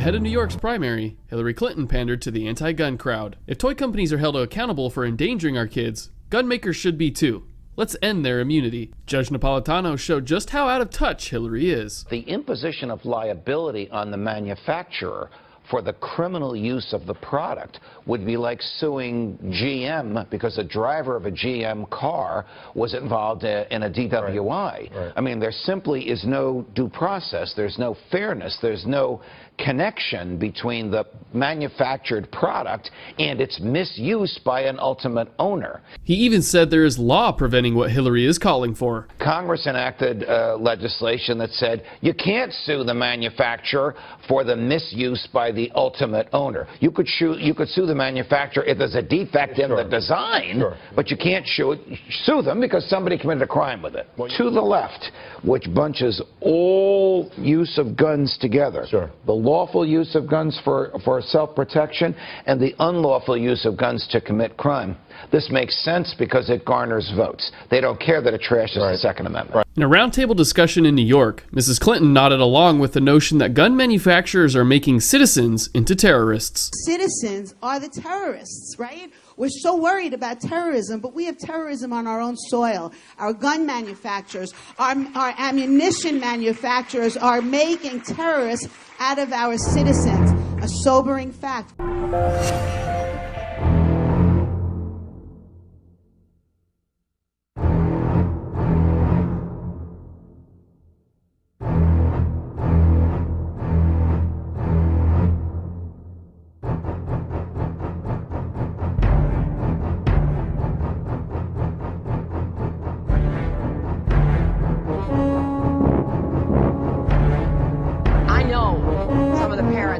Ahead of New York's primary, Hillary Clinton pandered to the anti-gun crowd. If toy companies are held accountable for endangering our kids, gun makers should be too. Let's end their immunity. Judge Napolitano showed just how out of touch Hillary is. The imposition of liability on the manufacturer for the criminal use of the product would be like suing GM because a driver of a GM car was involved in a DWI. Right. I mean, there simply is no due process. There's no fairness. There's no connection between the manufactured product and its misuse by an ultimate owner. He even said there is law preventing what Hillary is calling for. Congress enacted legislation that said you can't sue the manufacturer for the misuse by the ultimate owner. You could sue the manufacturer if there's a defect in the design, but you can't sue them because somebody committed a crime with it. To the left, which bunches all use of guns together. The lawful use of guns for self-protection and the unlawful use of guns to commit crime. This makes sense because it garners votes. They don't care that it trashes the Second Amendment. In a roundtable discussion in New York, Mrs. Clinton nodded along with the notion that gun manufacturers are making citizens into terrorists. Citizens are the terrorists, right? We're so worried about terrorism, but we have terrorism on our own soil. Our gun manufacturers, our ammunition manufacturers are making terrorists out of our citizens. A sobering fact.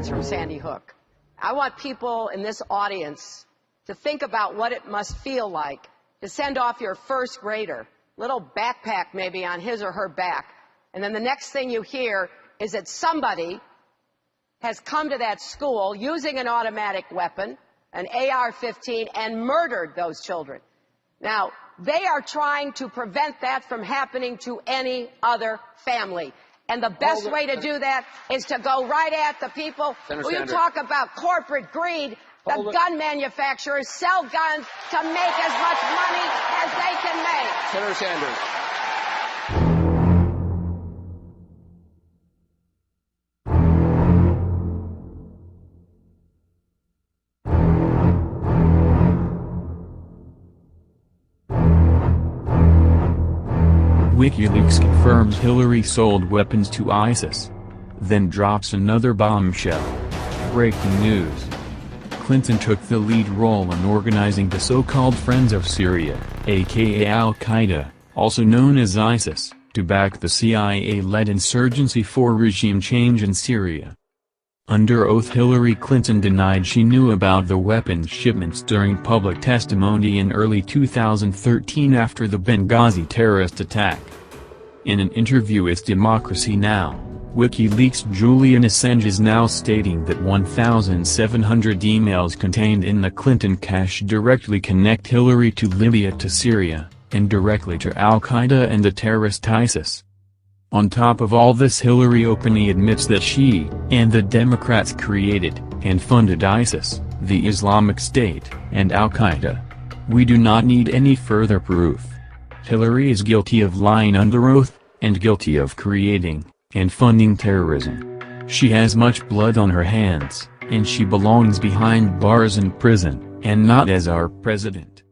From Sandy Hook. I want people in this audience to think about what it must feel like to send off your first grader, little backpack maybe on his or her back, and then the next thing you hear is that somebody has come to that school using an automatic weapon, an AR-15, and murdered those children. Now, they are trying to prevent that from happening to any other family. And the best way to do that is to go right at the people. When you talk about corporate greed, the gun manufacturers sell guns to make as much money as they can make. Senator Sanders. WikiLeaks confirms Hillary sold weapons to ISIS. Then drops another bombshell. Breaking news. Clinton took the lead role in organizing the so-called Friends of Syria, aka Al-Qaeda, also known as ISIS, to back the CIA-led insurgency for regime change in Syria. Under oath, Hillary Clinton denied she knew about the weapons shipments during public testimony in early 2013 after the Benghazi terrorist attack. In an interview with Democracy Now!, WikiLeaks' Julian Assange is now stating that 1,700 emails contained in the Clinton cache directly connect Hillary to Libya to Syria, and directly to Al-Qaeda and the terrorist ISIS. On top of all this, Hillary openly admits that she and the Democrats created and funded ISIS, the Islamic State, and Al-Qaeda. We do not need any further proof. Hillary is guilty of lying under oath, and guilty of creating and funding terrorism. She has much blood on her hands, and she belongs behind bars in prison, and not as our president.